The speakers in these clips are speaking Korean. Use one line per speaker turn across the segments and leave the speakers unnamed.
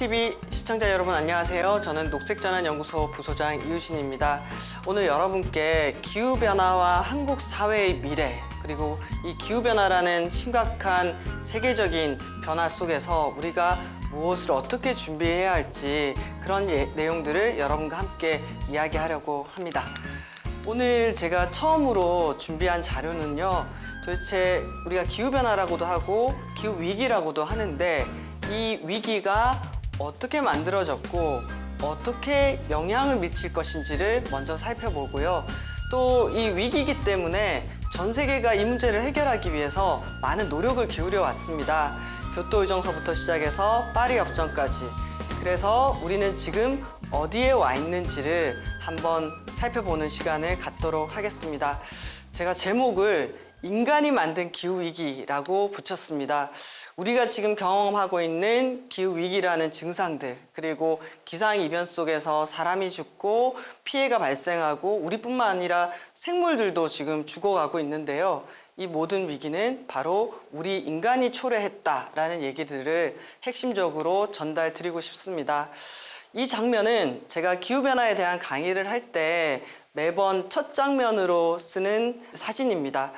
TVTV 시청자 여러분 안녕하세요. 저는 녹색전환연구소 부소장 이유신입니다. 오늘 여러분께 기후변화와 한국 사회의 미래, 그리고 이 기후변화라는 심각한 세계적인 변화 속에서 우리가 무엇을 어떻게 준비해야 할지 그런 내용들을 여러분과 함께 이야기하려고 합니다. 오늘 제가 처음으로 준비한 자료는요, 도대체 우리가 기후변화라고도 하고 기후위기라고도 하는데 이 위기가 어떻게 만들어졌고 어떻게 영향을 미칠 것인지를 먼저 살펴보고요. 또 이 위기이기 때문에 전 세계가 이 문제를 해결하기 위해서 많은 노력을 기울여 왔습니다. 교토의정서부터 시작해서 파리 협정까지. 그래서 우리는 지금 어디에 와 있는지를 한번 살펴보는 시간을 갖도록 하겠습니다. 제가 제목을 인간이 만든 기후위기라고 붙였습니다. 우리가 지금 경험하고 있는 기후위기라는 증상들, 그리고 기상이변 속에서 사람이 죽고 피해가 발생하고 우리뿐만 아니라 생물들도 지금 죽어가고 있는데요. 이 모든 위기는 바로 우리 인간이 초래했다라는 얘기들을 핵심적으로 전달드리고 싶습니다. 이 장면은 제가 기후변화에 대한 강의를 할 때 매번 첫 장면으로 쓰는 사진입니다.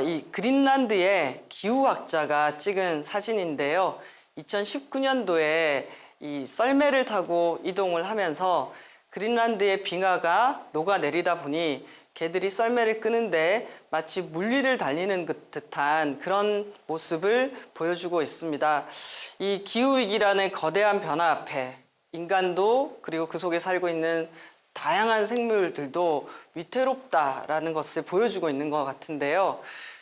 이 그린란드의 기후학자가 찍은 사진인데요. 2019년도에 이 썰매를 타고 이동을 하면서 그린란드의 빙하가 녹아내리다 보니 개들이 썰매를 끄는데 마치 물위를 달리는 듯한 그런 모습을 보여주고 있습니다. 이 기후위기라는 거대한 변화 앞에 인간도 그리고 그 속에 살고 있는 다양한 생물들도 위태롭다라는 것을 보여주고 있는 것 같은데요.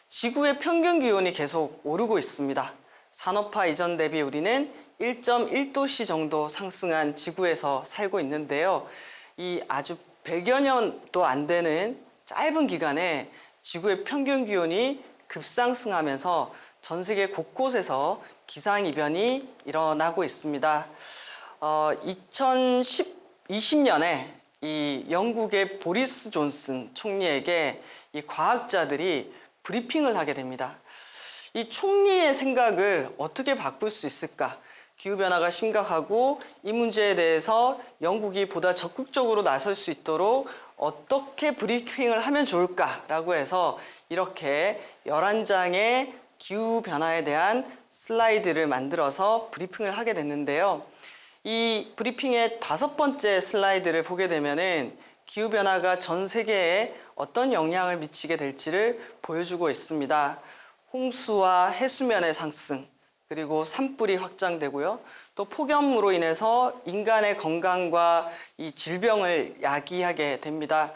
지구의 평균 기온이 계속 오르고 있습니다. 산업화 이전 대비 우리는 1.1도씨 정도 상승한 지구에서 살고 있는데요. 이 아주 100여 년도 안 되는 짧은 기간에 지구의 평균 기온이 급상승하면서 전 세계 곳곳에서 기상이변이 일어나고 있습니다. 2020년에 이 영국의 보리스 존슨 총리에게 이 과학자들이 브리핑을 하게 됩니다. 이 총리의 생각을 어떻게 바꿀 수 있을까? 기후변화가 심각하고 이 문제에 대해서 영국이 보다 적극적으로 나설 수 있도록 어떻게 브리핑을 하면 좋을까라고 해서 이렇게 11장의 기후변화에 대한 슬라이드를 만들어서 브리핑을 하게 됐는데요. 이 브리핑의 5번째 슬라이드를 보게 되면은 기후변화가 전 세계에 어떤 영향을 미치게 될지를 보여주고 있습니다. 홍수와 해수면의 상승, 그리고 산불이 확장되고요. 또 폭염으로 인해서 인간의 건강과 이 질병을 야기하게 됩니다.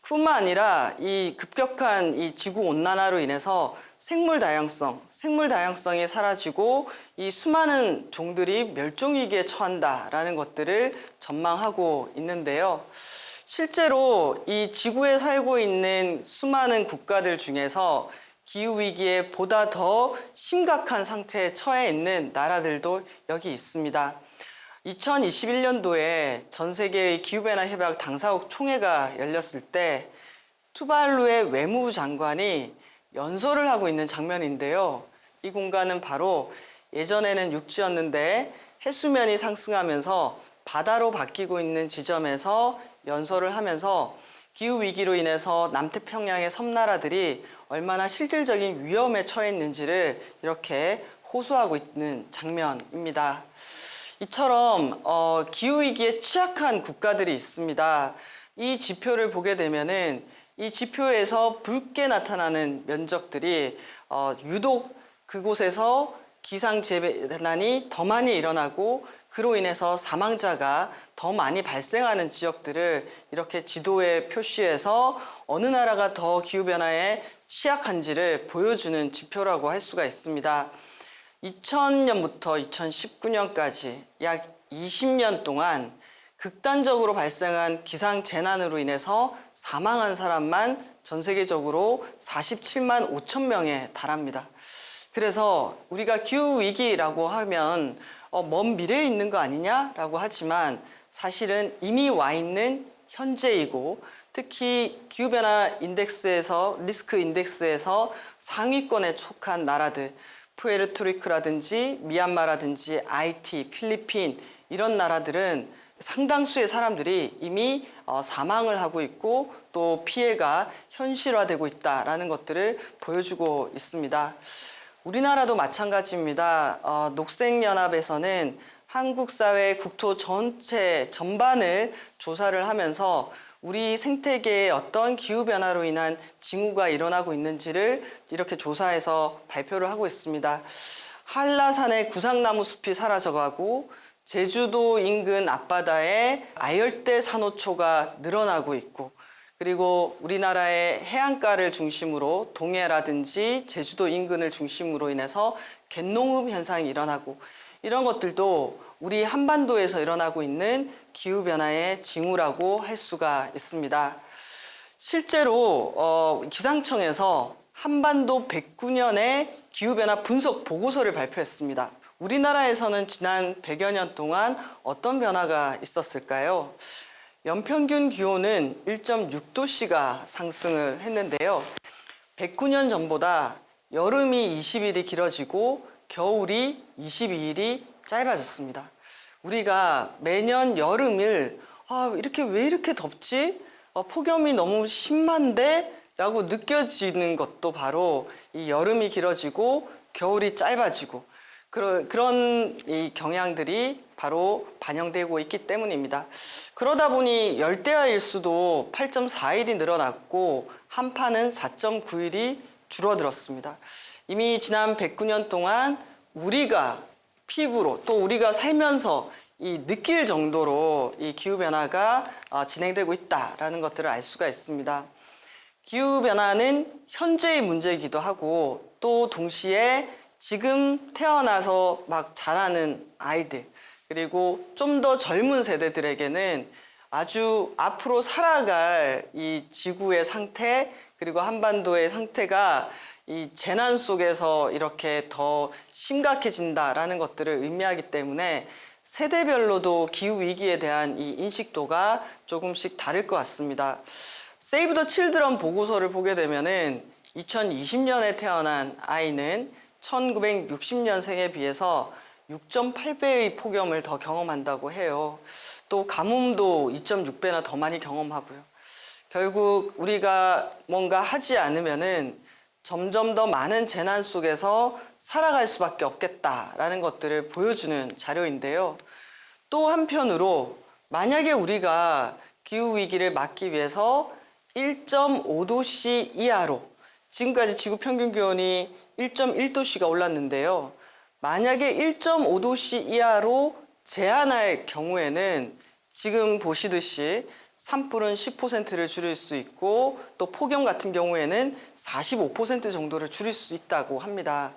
뿐만 아니라 이 급격한 이 지구 온난화로 인해서 생물 다양성이 사라지고 이 수많은 종들이 멸종 위기에 처한다라는 것들을 전망하고 있는데요. 실제로 이 지구에 살고 있는 수많은 국가들 중에서 기후위기에 보다 더 심각한 상태에 처해 있는 나라들도 여기 있습니다. 2021년도에 전 세계의 기후변화 협약 당사국 총회가 열렸을 때 투발루의 외무부 장관이 연설을 하고 있는 장면인데요. 이 공간은 바로 예전에는 육지였는데 해수면이 상승하면서 바다로 바뀌고 있는 지점에서 연설을 하면서 기후위기로 인해서 남태평양의 섬나라들이 얼마나 실질적인 위험에 처해 있는지를 이렇게 호소하고 있는 장면입니다. 이처럼 기후위기에 취약한 국가들이 있습니다. 이 지표를 보게 되면은 이 지표에서 붉게 나타나는 면적들이 유독 그곳에서 기상재난이 더 많이 일어나고 그로 인해서 사망자가 더 많이 발생하는 지역들을 이렇게 지도에 표시해서 어느 나라가 더 기후변화에 취약한지를 보여주는 지표라고 할 수가 있습니다. 2000년부터 2019년까지 약 20년 동안 극단적으로 발생한 기상재난으로 인해서 사망한 사람만 전 세계적으로 47만 5천 명에 달합니다. 그래서 우리가 기후위기라고 하면 먼 미래에 있는 거 아니냐라고 하지만 사실은 이미 와 있는 현재이고 특히 기후변화 인덱스에서 리스크 인덱스에서 상위권에 속한 나라들 푸에르토리코라든지 미얀마라든지 아이티, 필리핀 이런 나라들은 상당수의 사람들이 이미 사망을 하고 있고 또 피해가 현실화되고 있다라는 것들을 보여주고 있습니다. 우리나라도 마찬가지입니다. 녹색연합에서는 한국 사회 국토 전체 전반을 조사를 하면서 우리 생태계에 어떤 기후변화로 인한 징후가 일어나고 있는지를 이렇게 조사해서 발표를 하고 있습니다. 한라산의 구상나무 숲이 사라져가고 제주도 인근 앞바다에 아열대 산호초가 늘어나고 있고 그리고 우리나라의 해안가를 중심으로 동해라든지 제주도 인근을 중심으로 인해서 갯농음 현상이 일어나고 이런 것들도 우리 한반도에서 일어나고 있는 기후변화의 징후라고 할 수가 있습니다. 실제로 기상청에서 한반도 109년의 기후변화 분석 보고서를 발표했습니다. 우리나라에서는 지난 100여 년 동안 어떤 변화가 있었을까요? 연평균 기온은 1.6도씨가 상승을 했는데요. 109년 전보다 여름이 20일이 길어지고 겨울이 22일이 짧아졌습니다. 우리가 매년 여름을 이렇게 왜 이렇게 덥지? 폭염이 너무 심한데? 라고 느껴지는 것도 바로 이 여름이 길어지고 겨울이 짧아지고 그런 이 경향들이 바로 반영되고 있기 때문입니다. 그러다 보니 열대야 일수도 8.4일이 늘어났고 한파는 4.9일이 줄어들었습니다. 이미 지난 109년 동안 우리가 피부로 또 우리가 살면서 이 느낄 정도로 이 기후변화가 진행되고 있다는 것들을 알 수가 있습니다. 기후변화는 현재의 문제이기도 하고 또 동시에 지금 태어나서 막 자라는 아이들 그리고 좀 더 젊은 세대들에게는 아주 앞으로 살아갈 이 지구의 상태 그리고 한반도의 상태가 이 재난 속에서 이렇게 더 심각해진다라는 것들을 의미하기 때문에 세대별로도 기후위기에 대한 이 인식도가 조금씩 다를 것 같습니다. 세이브 더 칠드런 보고서를 보게 되면은 2020년에 태어난 아이는 1960년생에 비해서 6.8배의 폭염을 더 경험한다고 해요. 또 가뭄도 2.6배나 더 많이 경험하고요. 결국 우리가 뭔가 하지 않으면은 점점 더 많은 재난 속에서 살아갈 수밖에 없겠다라는 것들을 보여주는 자료인데요. 또 한편으로 만약에 우리가 기후위기를 막기 위해서 1.5도씨 이하로 지금까지 지구 평균 기온이 1.1도씨가 올랐는데요. 만약에 1.5도씨 이하로 제한할 경우에는 지금 보시듯이 산불은 10%를 줄일 수 있고 또 폭염 같은 경우에는 45% 정도를 줄일 수 있다고 합니다.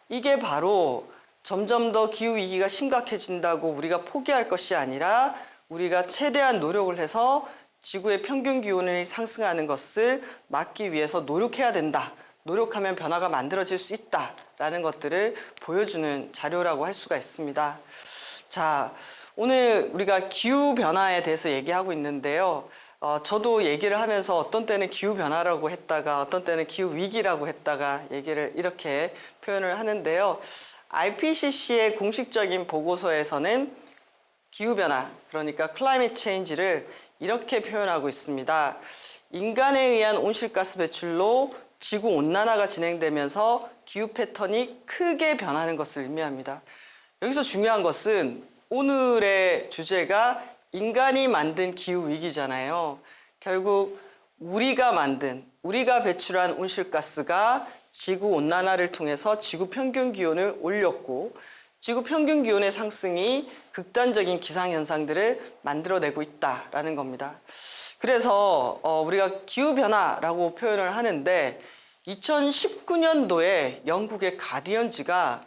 이게 바로 점점 더 기후위기가 심각해진다고 우리가 포기할 것이 아니라 우리가 최대한 노력을 해서 지구의 평균 기온이 상승하는 것을 막기 위해서 노력해야 된다. 노력하면 변화가 만들어질 수 있다라는 것들을 보여주는 자료라고 할 수가 있습니다. 자, 오늘 우리가 기후변화에 대해서 얘기하고 있는데요. 저도 얘기를 하면서 어떤 때는 기후변화라고 했다가 어떤 때는 기후위기라고 했다가 얘기를 이렇게 표현을 하는데요. IPCC의 공식적인 보고서에서는 기후변화, 그러니까 클라이밋 체인지를 이렇게 표현하고 있습니다. 인간에 의한 온실가스 배출로 지구온난화가 진행되면서 기후 패턴이 크게 변하는 것을 의미합니다. 여기서 중요한 것은 오늘의 주제가 인간이 만든 기후위기잖아요. 결국 우리가 배출한 온실가스가 지구온난화를 통해서 지구 평균 기온을 올렸고 지구 평균 기온의 상승이 극단적인 기상현상들을 만들어내고 있다라는 겁니다. 그래서 우리가 기후변화라고 표현을 하는데 2019년도에 영국의 가디언지가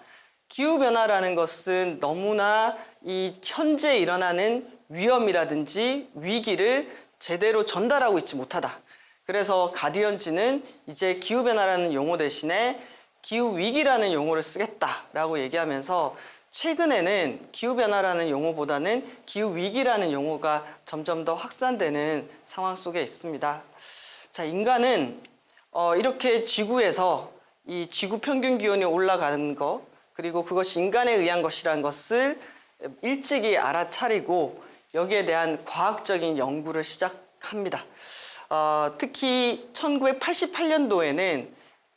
기후변화라는 것은 너무나 이 현재 일어나는 위험이라든지 위기를 제대로 전달하고 있지 못하다. 그래서 가디언지는 이제 기후변화라는 용어 대신에 기후위기라는 용어를 쓰겠다라고 얘기하면서 최근에는 기후변화라는 용어보다는 기후위기라는 용어가 점점 더 확산되는 상황 속에 있습니다. 자, 인간은 이렇게 지구에서 이 지구 평균 기온이 올라가는 것 그리고 그것이 인간에 의한 것이라는 것을 일찍이 알아차리고 여기에 대한 과학적인 연구를 시작합니다. 특히 1988년도에는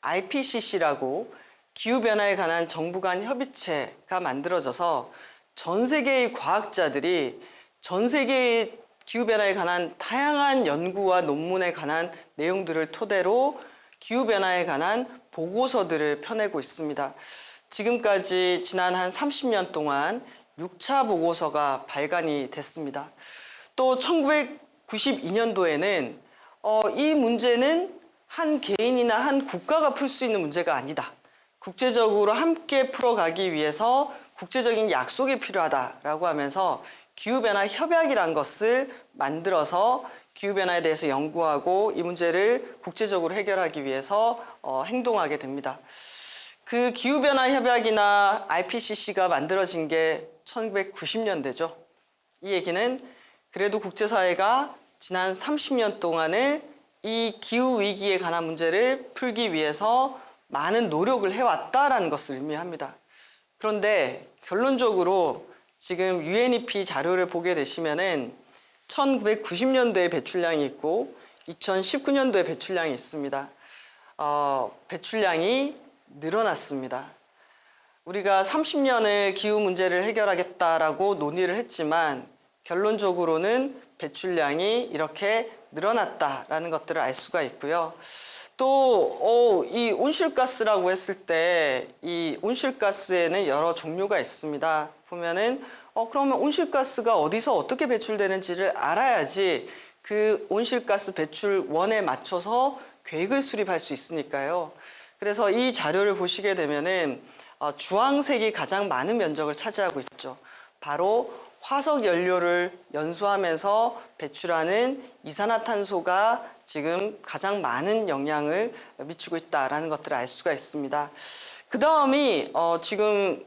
IPCC라고 기후변화에 관한 정부 간 협의체가 만들어져서 전 세계의 과학자들이 전 세계의 기후변화에 관한 다양한 연구와 논문에 관한 내용들을 토대로 기후변화에 관한 보고서들을 펴내고 있습니다. 지금까지 지난 한 30년 동안 6차 보고서가 발간이 됐습니다. 또 1992년도에는 이 문제는 한 개인이나 한 국가가 풀 수 있는 문제가 아니다. 국제적으로 함께 풀어가기 위해서 국제적인 약속이 필요하다라고 하면서 기후변화 협약이란 것을 만들어서 기후변화에 대해서 연구하고 이 문제를 국제적으로 해결하기 위해서 행동하게 됩니다. 그 기후변화 협약이나 IPCC가 만들어진 게 1990년대죠. 이 얘기는 그래도 국제사회가 지난 30년 동안을 이 기후위기에 관한 문제를 풀기 위해서 많은 노력을 해왔다라는 것을 의미합니다. 그런데 결론적으로 지금 UNEP 자료를 보게 되시면은 1990년도에 배출량이 있고 2019년도에 배출량이 있습니다. 배출량이 늘어났습니다. 우리가 30년을 기후 문제를 해결하겠다라고 논의를 했지만 결론적으로는 배출량이 이렇게 늘어났다라는 것들을 알 수가 있고요. 또 이 온실가스라고 했을 때 이 온실가스에는 여러 종류가 있습니다. 보면은 그러면 온실가스가 어디서 어떻게 배출되는지를 알아야지 그 온실가스 배출원에 맞춰서 계획을 수립할 수 있으니까요. 그래서 이 자료를 보시게 되면은 주황색이 가장 많은 면적을 차지하고 있죠. 바로 화석 연료를 연소하면서 배출하는 이산화탄소가 지금 가장 많은 영향을 미치고 있다라는 것들을 알 수가 있습니다. 그 다음이 지금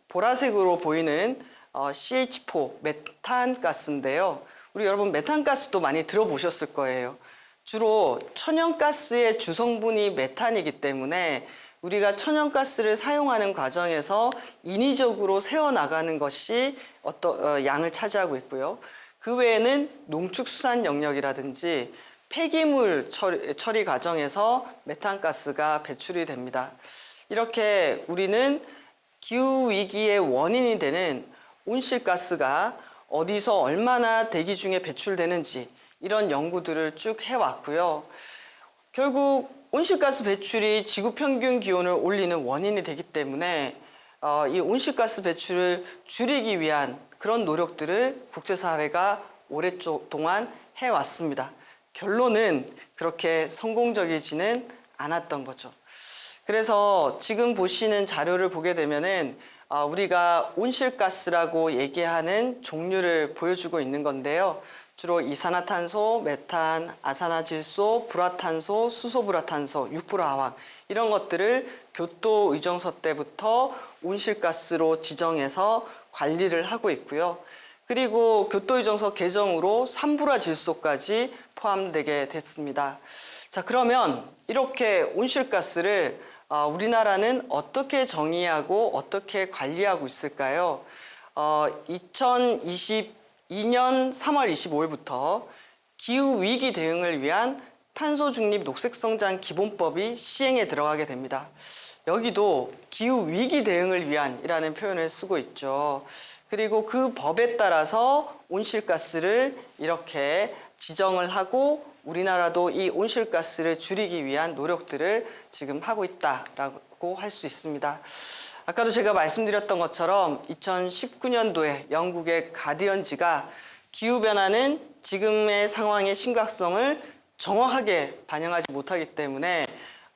보라색으로 보이는 CH4 메탄가스인데요. 우리 여러분 메탄가스도 많이 들어보셨을 거예요. 주로 천연가스의 주성분이 메탄이기 때문에 우리가 천연가스를 사용하는 과정에서 인위적으로 새어나가는 것이 어떤 양을 차지하고 있고요. 그 외에는 농축수산 영역이라든지 폐기물 처리 과정에서 메탄가스가 배출이 됩니다. 이렇게 우리는 기후위기의 원인이 되는 온실가스가 어디서 얼마나 대기 중에 배출되는지 이런 연구들을 쭉 해왔고요. 결국 온실가스 배출이 지구 평균 기온을 올리는 원인이 되기 때문에 이 온실가스 배출을 줄이기 위한 그런 노력들을 국제사회가 오랫동안 해왔습니다. 결론은 그렇게 성공적이지는 않았던 거죠. 그래서 지금 보시는 자료를 보게 되면은 우리가 온실가스라고 얘기하는 종류를 보여주고 있는 건데요. 주로 이산화탄소, 메탄, 아산화질소, 불화탄소, 수소불화탄소, 육불화황 이런 것들을 교토 의정서 때부터 온실가스로 지정해서 관리를 하고 있고요. 그리고 교토 의정서 개정으로 산불화질소까지 포함되게 됐습니다. 자, 그러면 이렇게 온실가스를 우리나라는 어떻게 정의하고 어떻게 관리하고 있을까요? 2022년 3월 25일부터 기후위기 대응을 위한 탄소중립 녹색성장 기본법이 시행에 들어가게 됩니다. 여기도 기후위기 대응을 위한이라는 표현을 쓰고 있죠. 그리고 그 법에 따라서 온실가스를 이렇게 지정을 하고 우리나라도 이 온실가스를 줄이기 위한 노력들을 지금 하고 있다라고 할 수 있습니다. 아까도 제가 말씀드렸던 것처럼 2019년도에 영국의 가디언지가 기후변화는 지금의 상황의 심각성을 정확하게 반영하지 못하기 때문에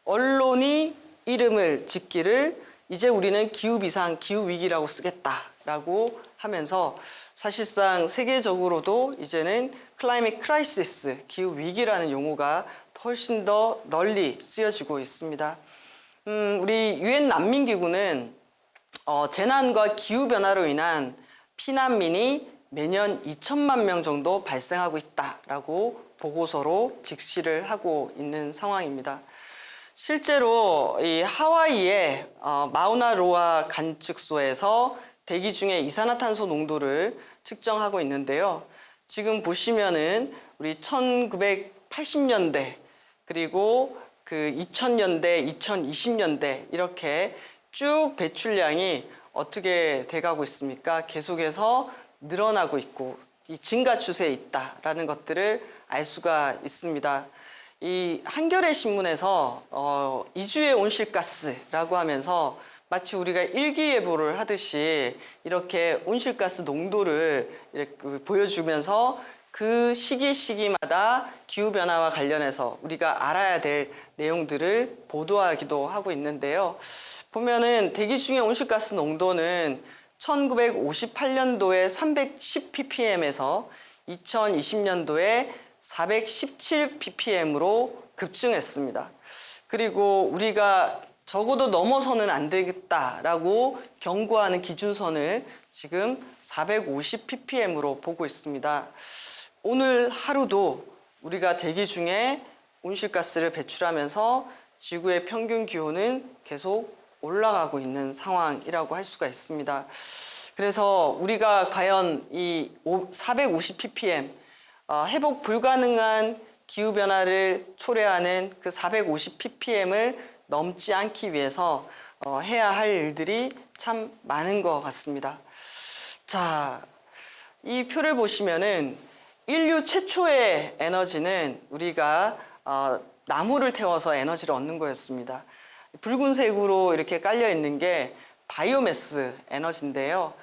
언론이 이름을 짓기를 이제 우리는 기후비상, 기후위기라고 쓰겠다라고 하면서 사실상 세계적으로도 이제는 클라이밋 크라이시스, 기후위기라는 용어가 훨씬 더 널리 쓰여지고 있습니다. 우리 유엔 난민기구는 재난과 기후변화로 인한 피난민이 매년 2천만 명 정도 발생하고 있다라고 보고서로 직시를 하고 있는 상황입니다. 실제로 이 하와이의 마우나로아 관측소에서 대기 중에 이산화탄소 농도를 측정하고 있는데요. 지금 보시면은 우리 1980년대 그리고 그 2000년대, 2020년대 이렇게 쭉 배출량이 어떻게 돼가고 있습니까? 계속해서 늘어나고 있고 이 증가 추세에 있다라는 것들을 알 수가 있습니다. 이 한겨레 신문에서 이주의 온실가스라고 하면서 마치 우리가 일기예보를 하듯이 이렇게 온실가스 농도를 이렇게 보여주면서 그 시기마다 기후변화와 관련해서 우리가 알아야 될 내용들을 보도하기도 하고 있는데요. 보면은 대기 중의 온실가스 농도는 1958년도에 310ppm에서 2020년도에 417ppm으로 급증했습니다. 그리고 우리가 적어도 넘어서는 안 되겠다라고 경고하는 기준선을 지금 450ppm으로 보고 있습니다. 오늘 하루도 우리가 대기 중에 온실가스를 배출하면서 지구의 평균 기온은 계속 올라가고 있는 상황이라고 할 수가 있습니다. 그래서 우리가 과연 이 450ppm 회복 불가능한 기후변화를 초래하는 그 450ppm을 넘지 않기 위해서 해야 할 일들이 참 많은 것 같습니다. 자, 이 표를 보시면은 인류 최초의 에너지는 우리가 나무를 태워서 에너지를 얻는 거였습니다. 붉은색으로 이렇게 깔려 있는 게 바이오매스 에너지인데요.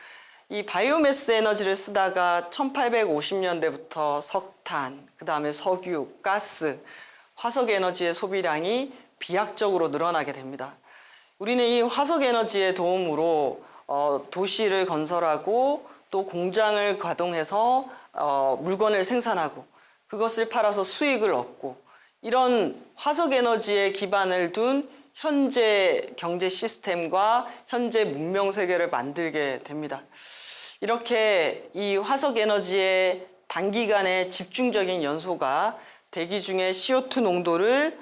이 바이오매스 에너지를 쓰다가 1850년대부터 석탄, 그 다음에 석유, 가스, 화석 에너지의 소비량이 비약적으로 늘어나게 됩니다. 우리는 이 화석 에너지의 도움으로 도시를 건설하고 또 공장을 가동해서 물건을 생산하고 그것을 팔아서 수익을 얻고 이런 화석 에너지에 기반을 둔 현재 경제 시스템과 현재 문명 세계를 만들게 됩니다. 이렇게 이 화석 에너지의 단기간에 집중적인 연소가 대기 중에 CO2 농도를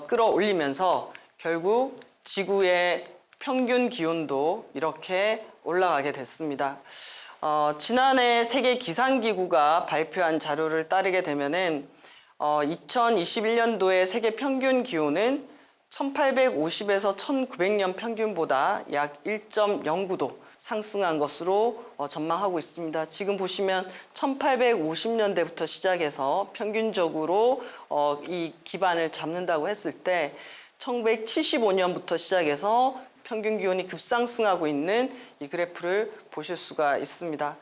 끌어올리면서 결국 지구의 평균 기온도 이렇게 올라가게 됐습니다. 지난해 세계 기상기구가 발표한 자료를 따르게 되면은 2021년도에 세계 평균 기온은 1850에서 1900년 평균보다 약 1.09도 상승한 것으로 전망하고 있습니다. 지금 보시면 1850년대부터 시작해서 평균적으로 이 기반을 잡는다고 했을 때 1975년부터 시작해서 평균 기온이 급상승하고 있는 이 그래프를 보실 수가 있습니다.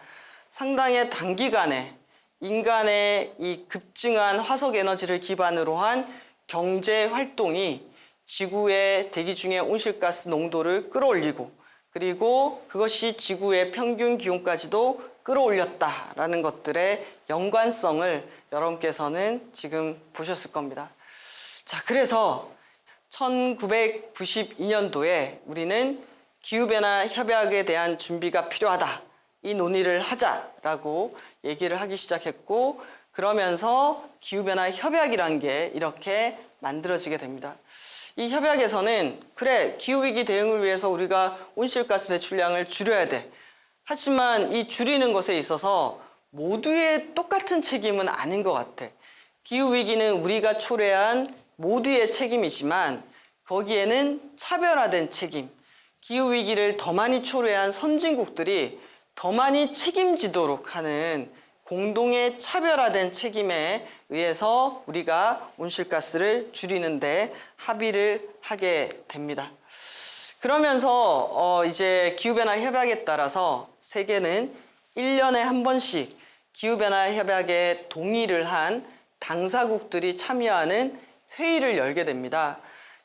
상당히 단기간에 인간의 이 급증한 화석 에너지를 기반으로 한 경제 활동이 지구의 대기 중의 온실가스 농도를 끌어올리고 그리고 그것이 지구의 평균 기온까지도 끌어올렸다라는 것들의 연관성을 여러분께서는 지금 보셨을 겁니다. 자, 그래서 1992년도에 우리는 기후변화 협약에 대한 준비가 필요하다. 이 논의를 하자라고 얘기를 하기 시작했고 그러면서 기후변화 협약이란 게 이렇게 만들어지게 됩니다. 이 협약에서는 그래 기후위기 대응을 위해서 우리가 온실가스 배출량을 줄여야 돼. 하지만 이 줄이는 것에 있어서 모두의 똑같은 책임은 아닌 것 같아. 기후위기는 우리가 초래한 모두의 책임이지만 거기에는 차별화된 책임, 기후위기를 더 많이 초래한 선진국들이 더 많이 책임지도록 하는 공동의 차별화된 책임에 의해서 우리가 온실가스를 줄이는데 합의를 하게 됩니다. 그러면서 이제 기후변화 협약에 따라서 세계는 1년에 한 번씩 기후변화 협약에 동의를 한 당사국들이 참여하는 회의를 열게 됩니다.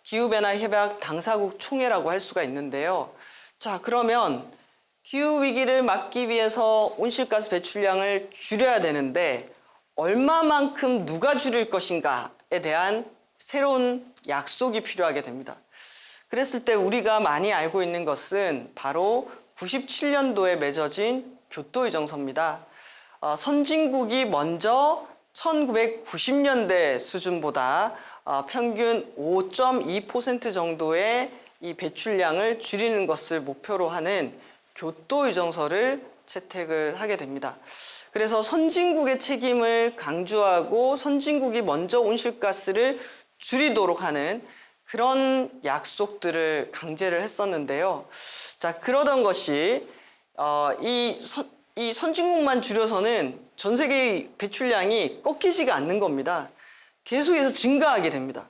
기후변화 협약 당사국 총회라고 할 수가 있는데요. 자, 그러면 기후위기를 막기 위해서 온실가스 배출량을 줄여야 되는데 얼마만큼 누가 줄일 것인가에 대한 새로운 약속이 필요하게 됩니다. 그랬을 때 우리가 많이 알고 있는 것은 바로 97년도에 맺어진 교토의정서입니다. 선진국이 먼저 1990년대 수준보다 평균 5.2% 정도의 이 배출량을 줄이는 것을 목표로 하는 교토유정서를 채택을 하게 됩니다. 그래서 선진국의 책임을 강조하고 선진국이 먼저 온실가스를 줄이도록 하는 그런 약속들을 강제를 했었는데요. 자, 그러던 것이 이 선진국만 줄여서는 전 세계의 배출량이 꺾이지가 않는 겁니다. 계속해서 증가하게 됩니다.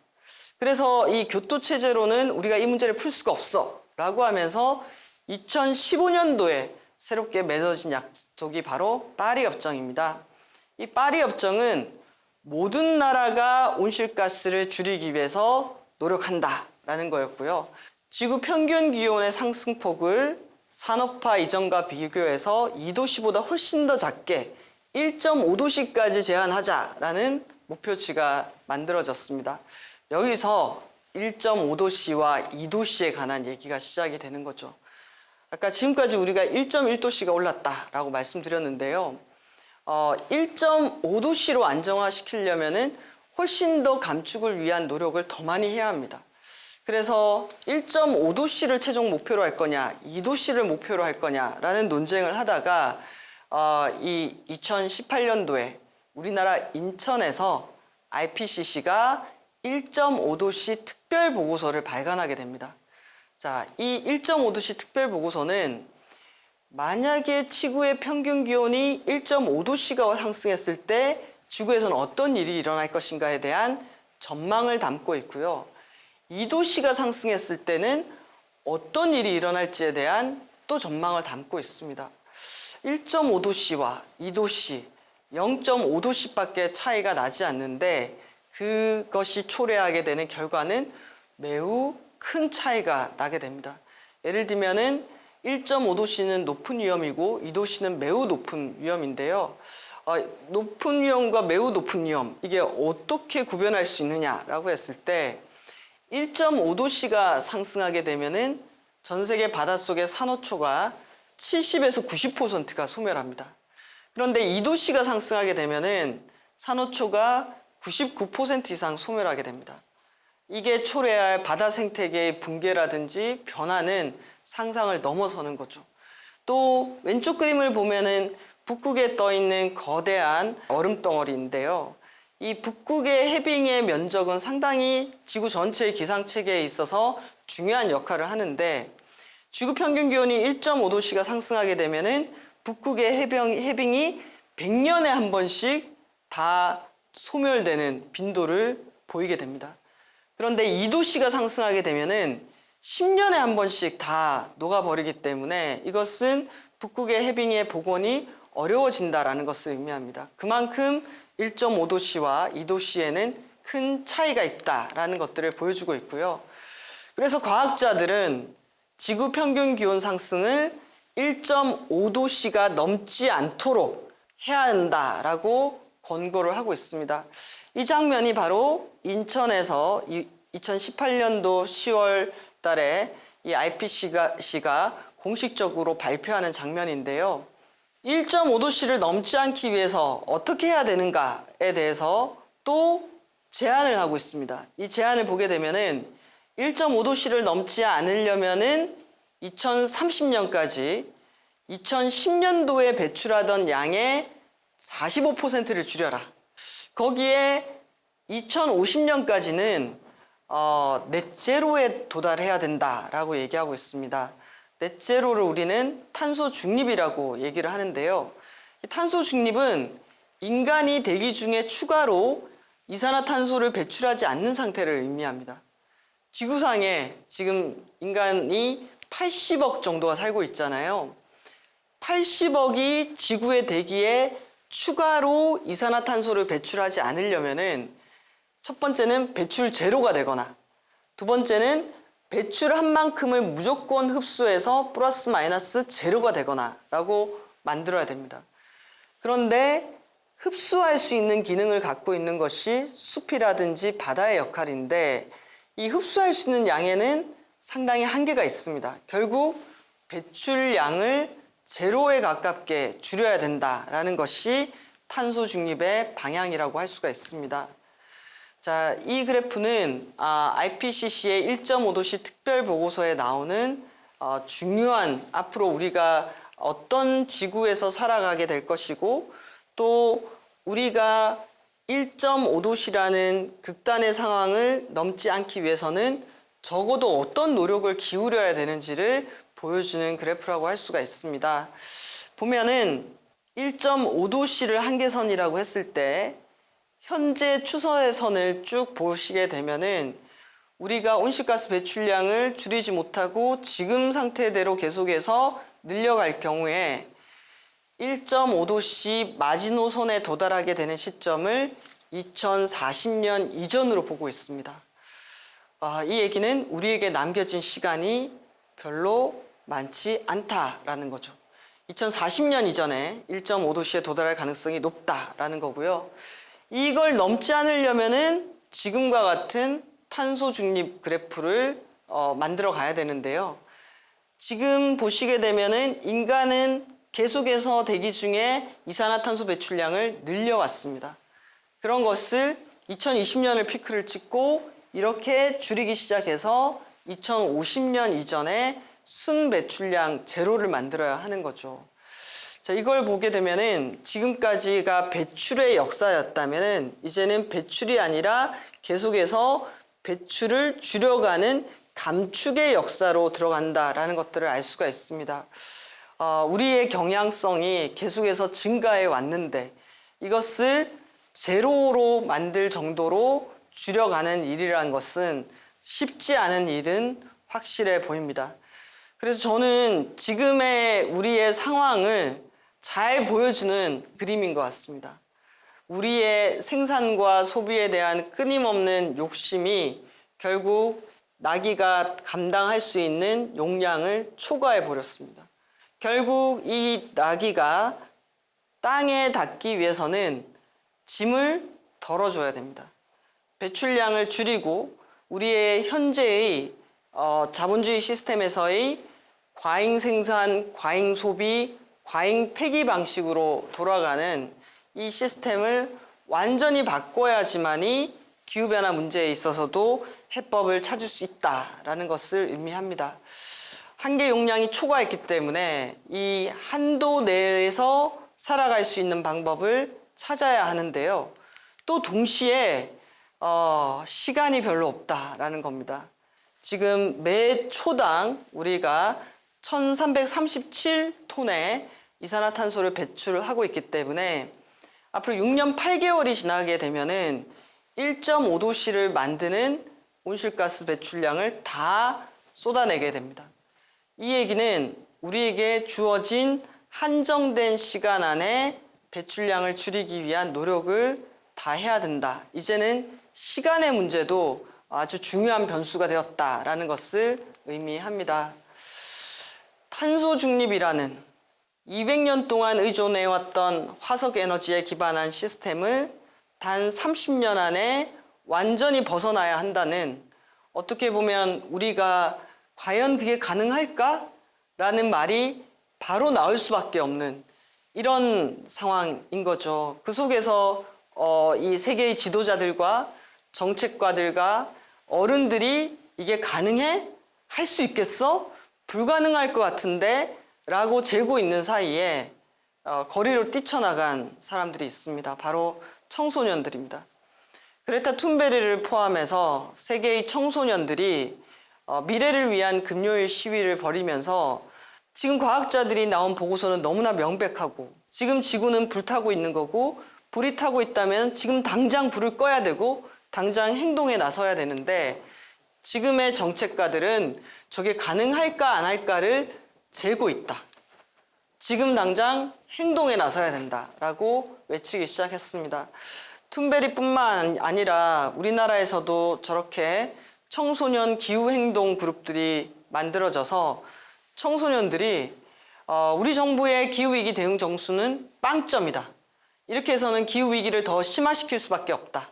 그래서 이 교토 체제로는 우리가 이 문제를 풀 수가 없어 라고 하면서 2015년도에 새롭게 맺어진 약속이 바로 파리 협정입니다. 이 파리 협정은 모든 나라가 온실가스를 줄이기 위해서 노력한다라는 거였고요. 지구 평균 기온의 상승폭을 산업화 이전과 비교해서 2도씨보다 훨씬 더 작게 1.5도씨까지 제한하자라는 목표치가 만들어졌습니다. 여기서 1.5도씨와 2도씨에 관한 얘기가 시작이 되는 거죠. 아까 지금까지 우리가 1.1도씨가 올랐다라고 말씀드렸는데요. 1.5도씨로 안정화시키려면은 훨씬 더 감축을 위한 노력을 더 많이 해야 합니다. 그래서 1.5도씨를 최종 목표로 할 거냐, 2도씨를 목표로 할 거냐라는 논쟁을 하다가 이 2018년도에 우리나라 인천에서 IPCC가 1.5도씨 특별 보고서를 발간하게 됩니다. 자, 이 1.5도씨 특별 보고서는 만약에 지구의 평균 기온이 1.5도씨가 상승했을 때 지구에서는 어떤 일이 일어날 것인가에 대한 전망을 담고 있고요. 2도씨가 상승했을 때는 어떤 일이 일어날지에 대한 또 전망을 담고 있습니다. 1.5도씨와 2도씨, 0.5도씨밖에 차이가 나지 않는데 그것이 초래하게 되는 결과는 매우 큰 차이가 나게 됩니다. 예를 들면은 1.5도씨는 높은 위험이고 2도씨는 매우 높은 위험인데요. 높은 위험과 매우 높은 위험, 이게 어떻게 구별할 수 있느냐라고 했을 때 1.5도씨가 상승하게 되면은 전 세계 바닷속의 산호초가 70에서 90%가 소멸합니다. 그런데 2도씨가 상승하게 되면은 산호초가 99% 이상 소멸하게 됩니다. 이게 초래할 바다 생태계의 붕괴라든지 변화는 상상을 넘어서는 거죠. 또 왼쪽 그림을 보면은 북극에 떠 있는 거대한 얼음 덩어리인데요. 이 북극의 해빙의 면적은 상당히 지구 전체의 기상 체계에 있어서 중요한 역할을 하는데 지구 평균 기온이 1.5도씨가 상승하게 되면은 북극의 해빙이 100년에 한 번씩 다 소멸되는 빈도를 보이게 됩니다. 그런데 2도씨가 상승하게 되면은 10년에 한 번씩 다 녹아버리기 때문에 이것은 북극의 해빙의 복원이 어려워진다라는 것을 의미합니다. 그만큼 1.5도씨와 2도씨에는 큰 차이가 있다라는 것들을 보여주고 있고요. 그래서 과학자들은 지구 평균 기온 상승을 1.5도씨가 넘지 않도록 해야 한다라고 권고를 하고 있습니다. 이 장면이 바로 인천에서 2018년도 10월 달에 이 IPCC가 공식적으로 발표하는 장면인데요. 1.5도씨를 넘지 않기 위해서 어떻게 해야 되는가에 대해서 또 제안을 하고 있습니다. 이 제안을 보게 되면은 1.5도씨를 넘지 않으려면은 2030년까지 2010년도에 배출하던 양의 45%를 줄여라. 거기에 2050년까지는 넷제로에 도달해야 된다라고 얘기하고 있습니다. 넷제로를 우리는 탄소 중립이라고 얘기를 하는데요. 탄소 중립은 인간이 대기 중에 추가로 이산화탄소를 배출하지 않는 상태를 의미합니다. 지구상에 지금 인간이 80억 정도가 살고 있잖아요. 80억이 지구의 대기에 추가로 이산화탄소를 배출하지 않으려면은 첫 번째는 배출 제로가 되거나 두 번째는 배출한 만큼을 무조건 흡수해서 플러스 마이너스 제로가 되거나 라고 만들어야 됩니다. 그런데 흡수할 수 있는 기능을 갖고 있는 것이 숲이라든지 바다의 역할인데 이 흡수할 수 있는 양에는 상당히 한계가 있습니다. 결국 배출량을 제로에 가깝게 줄여야 된다라는 것이 탄소 중립의 방향이라고 할 수가 있습니다. 자, 이 그래프는 IPCC의 1.5도씨 특별 보고서에 나오는 중요한 앞으로 우리가 어떤 지구에서 살아가게 될 것이고 또 우리가 1.5도씨라는 극단의 상황을 넘지 않기 위해서는 적어도 어떤 노력을 기울여야 되는지를 보여주는 그래프라고 할 수가 있습니다. 보면은 1.5도씨를 한계선이라고 했을 때 현재 추세의 선을 쭉 보시게 되면은 우리가 온실가스 배출량을 줄이지 못하고 지금 상태대로 계속해서 늘려갈 경우에 1.5도씨 마지노선에 도달하게 되는 시점을 2040년 이전으로 보고 있습니다. 이 얘기는 우리에게 남겨진 시간이 별로 많지 않다라는 거죠. 2040년 이전에 1.5도씨에 도달할 가능성이 높다라는 거고요. 이걸 넘지 않으려면은 지금과 같은 탄소 중립 그래프를 만들어 가야 되는데요. 지금 보시게 되면은 인간은 계속해서 대기 중에 이산화탄소 배출량을 늘려왔습니다. 그런 것을 2020년을 피크를 찍고 이렇게 줄이기 시작해서 2050년 이전에 순 배출량 제로를 만들어야 하는 거죠. 자, 이걸 보게 되면은 지금까지가 배출의 역사였다면은 이제는 배출이 아니라 계속해서 배출을 줄여가는 감축의 역사로 들어간다라는 것들을 알 수가 있습니다. 우리의 경향성이 계속해서 증가해 왔는데 이것을 제로로 만들 정도로 줄여가는 일이라는 것은 쉽지 않은 일은 확실해 보입니다. 그래서 저는 지금의 우리의 상황을 잘 보여주는 그림인 것 같습니다. 우리의 생산과 소비에 대한 끊임없는 욕심이 결국 나기가 감당할 수 있는 용량을 초과해 버렸습니다. 결국 이 나기가 땅에 닿기 위해서는 짐을 덜어줘야 됩니다. 배출량을 줄이고 우리의 현재의 자본주의 시스템에서의 과잉 생산, 과잉 소비, 과잉 폐기 방식으로 돌아가는 이 시스템을 완전히 바꿔야지만이 기후변화 문제에 있어서도 해법을 찾을 수 있다라는 것을 의미합니다. 한계 용량이 초과했기 때문에 이 한도 내에서 살아갈 수 있는 방법을 찾아야 하는데요. 또 동시에 시간이 별로 없다라는 겁니다. 지금 매 초당 우리가 1337톤의 이산화탄소를 배출하고 있기 때문에 앞으로 6년 8개월이 지나게 되면은 1.5도씨를 만드는 온실가스 배출량을 다 쏟아내게 됩니다. 이 얘기는 우리에게 주어진 한정된 시간 안에 배출량을 줄이기 위한 노력을 다 해야 된다. 이제는 시간의 문제도 아주 중요한 변수가 되었다라는 것을 의미합니다. 탄소 중립이라는 200년 동안 의존해왔던 화석 에너지에 기반한 시스템을 단 30년 안에 완전히 벗어나야 한다는, 어떻게 보면 우리가 과연 그게 가능할까? 라는 말이 바로 나올 수밖에 없는 이런 상황인 거죠. 그 속에서 이 세계의 지도자들과 정책가들과 어른들이 이게 가능해? 할 수 있겠어? 불가능할 것 같은데? 라고 재고 있는 사이에 거리로 뛰쳐나간 사람들이 있습니다. 바로 청소년들입니다. 그레타 툰베리를 포함해서 세계의 청소년들이 미래를 위한 금요일 시위를 벌이면서 지금 과학자들이 나온 보고서는 너무나 명백하고 지금 지구는 불타고 있는 거고 불이 타고 있다면 지금 당장 불을 꺼야 되고 당장 행동에 나서야 되는데 지금의 정책가들은 저게 가능할까 안 할까를 재고 있다. 지금 당장 행동에 나서야 된다라고 외치기 시작했습니다. 툰베리뿐만 아니라 우리나라에서도 저렇게 청소년 기후행동 그룹들이 만들어져서 청소년들이 우리 정부의 기후위기 대응 정수는 빵점이다. 이렇게 해서는 기후위기를 더 심화시킬 수밖에 없다.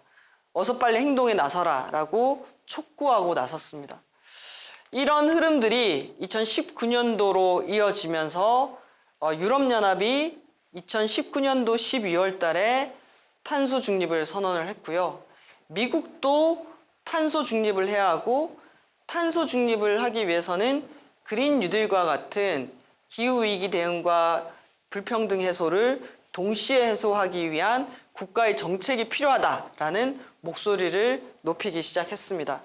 어서 빨리 행동에 나서라 라고 촉구하고 나섰습니다. 이런 흐름들이 2019년도로 이어지면서 유럽연합이 2019년도 12월 달에 탄소 중립을 선언을 했고요. 미국도 탄소 중립을 해야 하고 탄소 중립을 하기 위해서는 그린 뉴딜과 같은 기후위기 대응과 불평등 해소를 동시에 해소하기 위한 국가의 정책이 필요하다라는 목소리를 높이기 시작했습니다.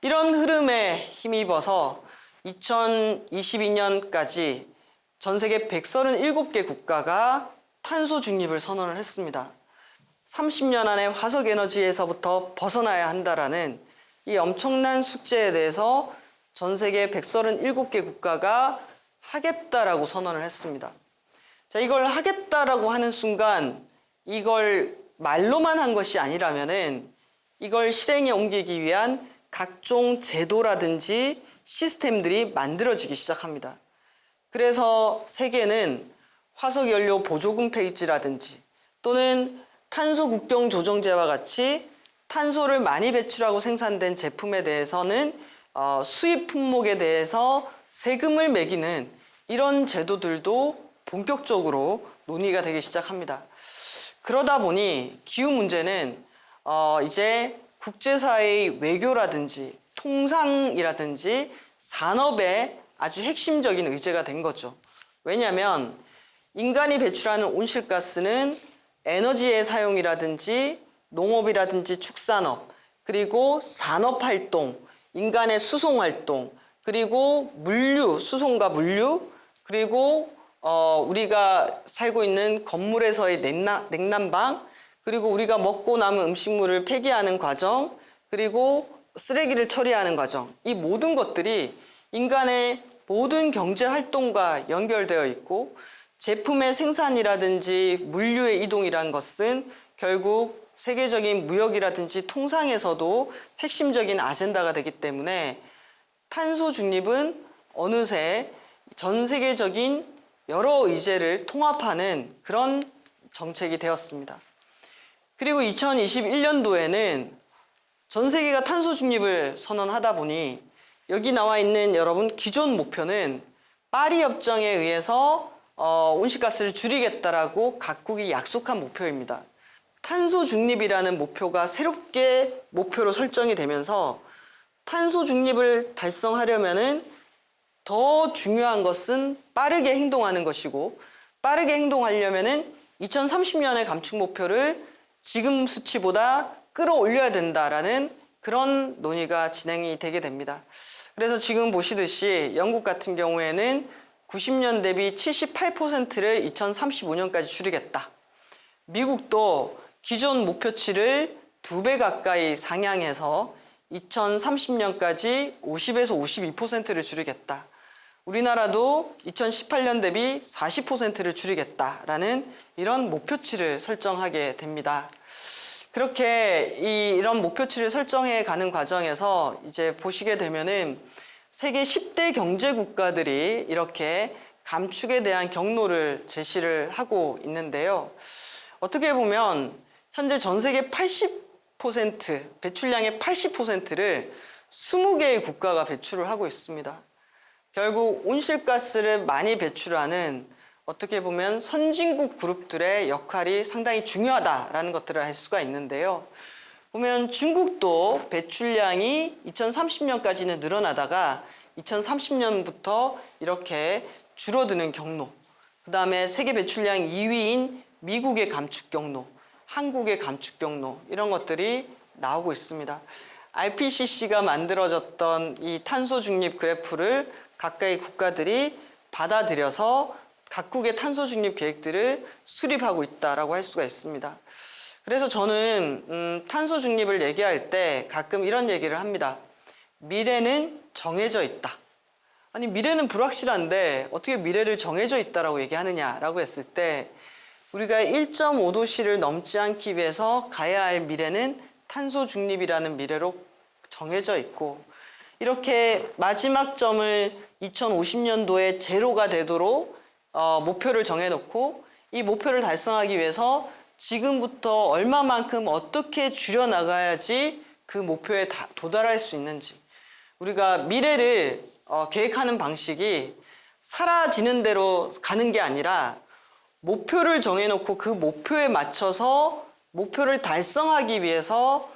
이런 흐름에 힘입어서 2022년까지 전 세계 137개 국가가 탄소 중립을 선언을 했습니다. 30년 안에 화석 에너지에서부터 벗어나야 한다라는 이 엄청난 숙제에 대해서 전 세계 137개 국가가 하겠다라고 선언을 했습니다. 자, 이걸 하겠다라고 하는 순간 이걸 말로만 한 것이 아니라면은 이걸 실행에 옮기기 위한 각종 제도라든지 시스템들이 만들어지기 시작합니다. 그래서 세계는 화석연료 보조금 페이지라든지 또는 탄소 국경 조정제와 같이 탄소를 많이 배출하고 생산된 제품에 대해서는 수입 품목에 대해서 세금을 매기는 이런 제도들도 본격적으로 논의가 되기 시작합니다. 그러다 보니 기후 문제는 이제 국제사회의 외교라든지 통상이라든지 산업의 아주 핵심적인 의제가 된 거죠. 왜냐하면 인간이 배출하는 온실가스는 에너지의 사용이라든지 농업이라든지 축산업, 그리고 산업활동, 인간의 수송활동, 그리고 물류, 수송과 물류, 그리고 우리가 살고 있는 건물에서의 냉난방, 그리고 우리가 먹고 남은 음식물을 폐기하는 과정, 그리고 쓰레기를 처리하는 과정, 이 모든 것들이 인간의 모든 경제 활동과 연결되어 있고 제품의 생산이라든지 물류의 이동이라는 것은 결국 세계적인 무역이라든지 통상에서도 핵심적인 아젠다가 되기 때문에 탄소 중립은 어느새 전 세계적인 여러 의제를 통합하는 그런 정책이 되었습니다. 그리고 2021년도에는 전 세계가 탄소 중립을 선언하다 보니 여기 나와 있는 여러분 기존 목표는 파리 협정에 의해서 온실가스를 줄이겠다라고 각국이 약속한 목표입니다. 탄소 중립이라는 목표가 새롭게 목표로 설정이 되면서 탄소 중립을 달성하려면은 더 중요한 것은 빠르게 행동하는 것이고 빠르게 행동하려면은 2030년의 감축 목표를 지금 수치보다 끌어올려야 된다라는 그런 논의가 진행이 되게 됩니다. 그래서 지금 보시듯이 영국 같은 경우에는 90년 대비 78%를 2035년까지 줄이겠다. 미국도 기존 목표치를 2배 가까이 상향해서 2030년까지 50에서 52%를 줄이겠다. 우리나라도 2018년 대비 40%를 줄이겠다라는 이런 목표치를 설정하게 됩니다. 그렇게 이런 목표치를 설정해 가는 과정에서 이제 보시게 되면은 세계 10대 경제 국가들이 이렇게 감축에 대한 경로를 제시를 하고 있는데요. 어떻게 보면 현재 전 세계 80%, 배출량의 80%를 20개의 국가가 배출을 하고 있습니다. 결국 온실가스를 많이 배출하는 어떻게 보면 선진국 그룹들의 역할이 상당히 중요하다라는 것들을 알 수가 있는데요. 보면 중국도 배출량이 2030년까지는 늘어나다가 2030년부터 이렇게 줄어드는 경로, 그 다음에 세계 배출량 2위인 미국의 감축 경로, 한국의 감축 경로, 이런 것들이 나오고 있습니다. IPCC가 만들어졌던 이 탄소 중립 그래프를 가까이 국가들이 받아들여서 각국의 탄소 중립 계획들을 수립하고 있다라고 할 수가 있습니다. 그래서 저는 탄소 중립을 얘기할 때 가끔 이런 얘기를 합니다. 미래는 정해져 있다. 아니, 미래는 불확실한데 어떻게 미래를 정해져 있다라고 얘기하느냐라고 했을 때 우리가 1.5도씨를 넘지 않기 위해서 가야 할 미래는 탄소 중립이라는 미래로 정해져 있고, 이렇게 마지막 점을 2050년도에 제로가 되도록 목표를 정해놓고 이 목표를 달성하기 위해서 지금부터 얼마만큼 어떻게 줄여나가야지 그 목표에 도달할 수 있는지, 우리가 미래를 계획하는 방식이 사라지는 대로 가는 게 아니라 목표를 정해놓고 그 목표에 맞춰서 목표를 달성하기 위해서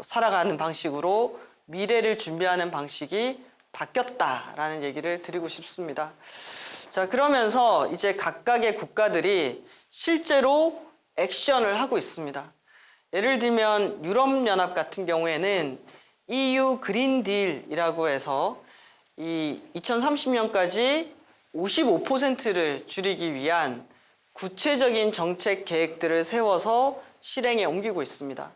살아가는 방식으로 미래를 준비하는 방식이 바뀌었다라는 얘기를 드리고 싶습니다. 자, 그러면서 이제 각각의 국가들이 실제로 액션을 하고 있습니다. 예를 들면 유럽연합 같은 경우에는 EU 그린 딜이라고 해서 이 2030년까지 55%를 줄이기 위한 구체적인 정책 계획들을 세워서 실행에 옮기고 있습니다.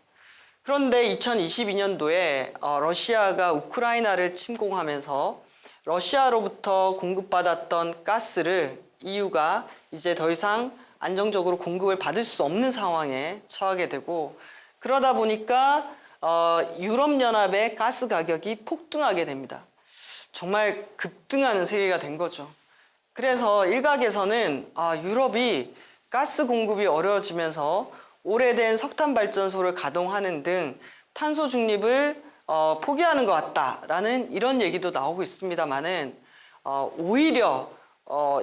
그런데 2022년도에 러시아가 우크라이나를 침공하면서 러시아로부터 공급받았던 가스를 EU가 이제 더 이상 안정적으로 공급을 받을 수 없는 상황에 처하게 되고, 그러다 보니까 유럽연합의 가스 가격이 폭등하게 됩니다. 정말 급등하는 세계가 된 거죠. 그래서 일각에서는 유럽이 가스 공급이 어려워지면서 오래된 석탄 발전소를 가동하는 등 탄소 중립을 포기하는 것 같다라는 이런 얘기도 나오고 있습니다만은 오히려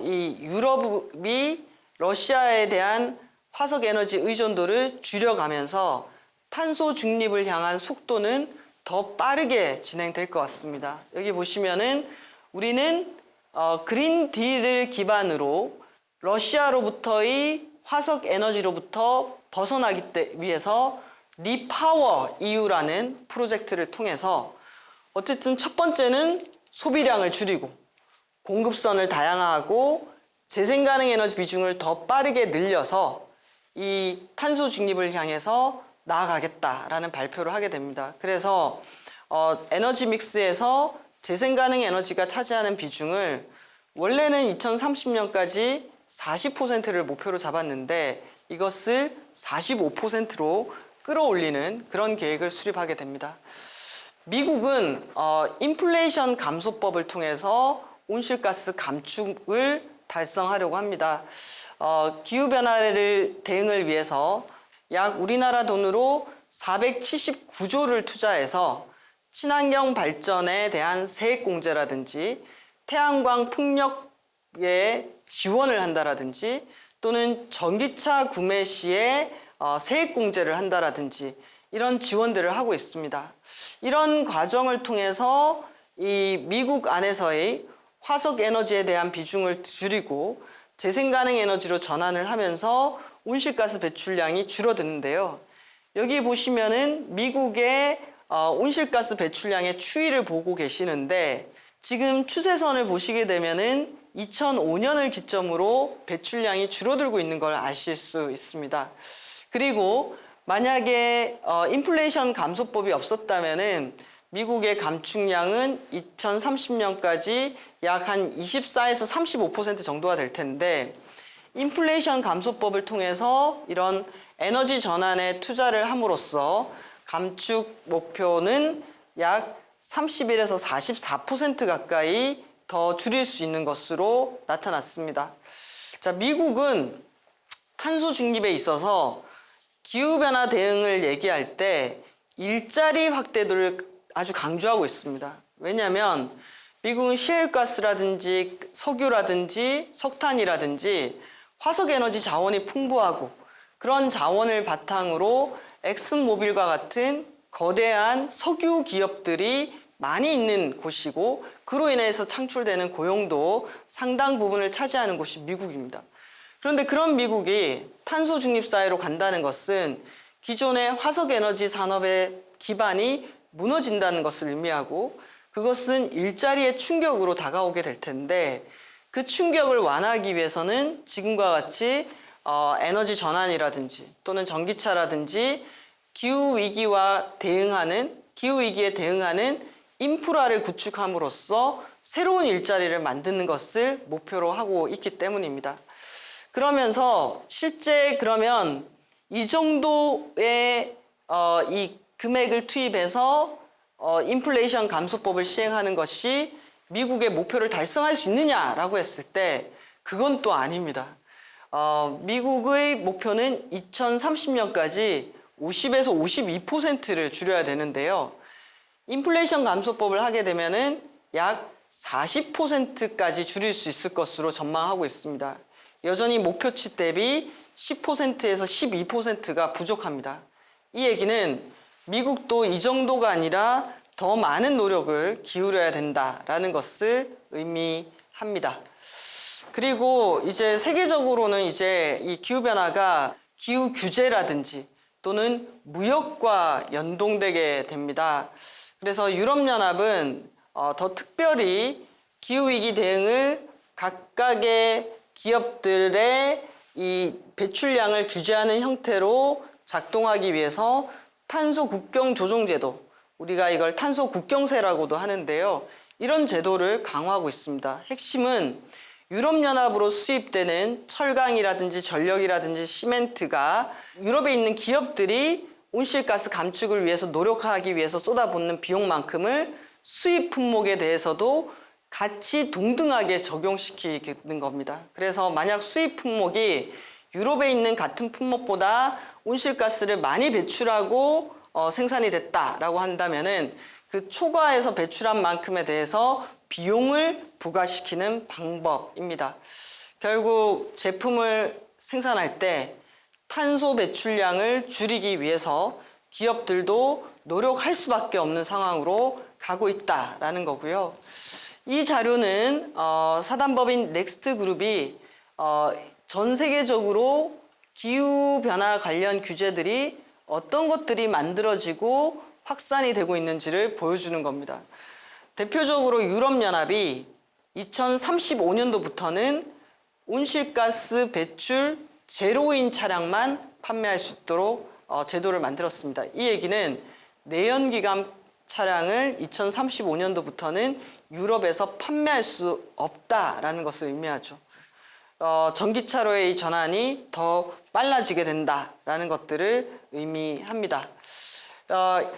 이 유럽이 러시아에 대한 화석 에너지 의존도를 줄여가면서 탄소 중립을 향한 속도는 더 빠르게 진행될 것 같습니다. 여기 보시면은 우리는 그린 딜을 기반으로 러시아로부터의 화석 에너지로부터 벗어나기 위해서 리파워 EU라는 프로젝트를 통해서 어쨌든 첫 번째는 소비량을 줄이고 공급선을 다양화하고 재생 가능 에너지 비중을 더 빠르게 늘려서 이 탄소 중립을 향해서 나아가겠다라는 발표를 하게 됩니다. 그래서 에너지 믹스에서 재생 가능 에너지가 차지하는 비중을 원래는 2030년까지 40%를 목표로 잡았는데 이것을 45%로 끌어올리는 그런 계획을 수립하게 됩니다. 미국은 인플레이션 감소법을 통해서 온실가스 감축을 달성하려고 합니다. 기후변화를 대응을 위해서 약 우리나라 돈으로 479조를 투자해서 친환경 발전에 대한 세액공제라든지 태양광 풍력에 지원을 한다라든지 또는 전기차 구매 시에 세액공제를 한다라든지 이런 지원들을 하고 있습니다. 이런 과정을 통해서 이 미국 안에서의 화석 에너지에 대한 비중을 줄이고 재생가능 에너지로 전환을 하면서 온실가스 배출량이 줄어드는데요. 여기 보시면은 미국의 온실가스 배출량의 추이를 보고 계시는데 지금 추세선을 보시게 되면은 2005년을 기점으로 배출량이 줄어들고 있는 걸 아실 수 있습니다. 그리고 만약에 인플레이션 감소법이 없었다면은 미국의 감축량은 2030년까지 약 한 24에서 35% 정도가 될 텐데 인플레이션 감소법을 통해서 이런 에너지 전환에 투자를 함으로써 감축 목표는 약 31에서 44% 가까이 더 줄일 수 있는 것으로 나타났습니다. 자, 미국은 탄소 중립에 있어서 기후변화 대응을 얘기할 때 일자리 확대도를 아주 강조하고 있습니다. 왜냐하면 미국은 셰일가스라든지 석유라든지 석탄이라든지 화석에너지 자원이 풍부하고 그런 자원을 바탕으로 엑슨모빌과 같은 거대한 석유 기업들이 많이 있는 곳이고 그로 인해서 창출되는 고용도 상당 부분을 차지하는 곳이 미국입니다. 그런데 그런 미국이 탄소 중립 사회로 간다는 것은 기존의 화석에너지 산업의 기반이 무너진다는 것을 의미하고 그것은 일자리의 충격으로 다가오게 될 텐데 그 충격을 완화하기 위해서는 지금과 같이 에너지 전환이라든지 또는 전기차라든지 기후위기에 대응하는 인프라를 구축함으로써 새로운 일자리를 만드는 것을 목표로 하고 있기 때문입니다. 그러면서 실제 그러면 이 정도의 이 금액을 투입해서 인플레이션 감소법을 시행하는 것이 미국의 목표를 달성할 수 있느냐라고 했을 때 그건 또 아닙니다. 미국의 목표는 2030년까지 50에서 52%를 줄여야 되는데요. 인플레이션 감소법을 하게 되면은 약 40%까지 줄일 수 있을 것으로 전망하고 있습니다. 여전히 목표치 대비 10%에서 12%가 부족합니다. 이 얘기는 미국도 이 정도가 아니라 더 많은 노력을 기울여야 된다라는 것을 의미합니다. 그리고 이제 세계적으로는 이제 이 기후변화가 기후 규제라든지 또는 무역과 연동되게 됩니다. 그래서 유럽연합은 더 특별히 기후위기 대응을 각각의 기업들의 이 배출량을 규제하는 형태로 작동하기 위해서 탄소 국경 조정 제도, 우리가 이걸 탄소 국경세라고도 하는데요. 이런 제도를 강화하고 있습니다. 핵심은 유럽연합으로 수입되는 철강이라든지 전력이라든지 시멘트가 유럽에 있는 기업들이 온실가스 감축을 위해서 노력하기 위해서 쏟아붓는 비용만큼을 수입 품목에 대해서도 같이 동등하게 적용시키는 겁니다. 그래서 만약 수입 품목이 유럽에 있는 같은 품목보다 온실가스를 많이 배출하고 생산이 됐다라고 한다면은 그 초과해서 배출한 만큼에 대해서 비용을 부과시키는 방법입니다. 결국 제품을 생산할 때 탄소 배출량을 줄이기 위해서 기업들도 노력할 수밖에 없는 상황으로 가고 있다라는 거고요. 이 자료는 사단법인 넥스트그룹이 전 세계적으로 기후변화 관련 규제들이 어떤 것들이 만들어지고 확산이 되고 있는지를 보여주는 겁니다. 대표적으로 유럽연합이 2035년도부터는 온실가스 배출 제로인 차량만 판매할 수 있도록 제도를 만들었습니다. 이 얘기는 내연기관 차량을 2035년도부터는 유럽에서 판매할 수 없다라는 것을 의미하죠. 전기차로의 이 전환이 더 빨라지게 된다라는 것들을 의미합니다.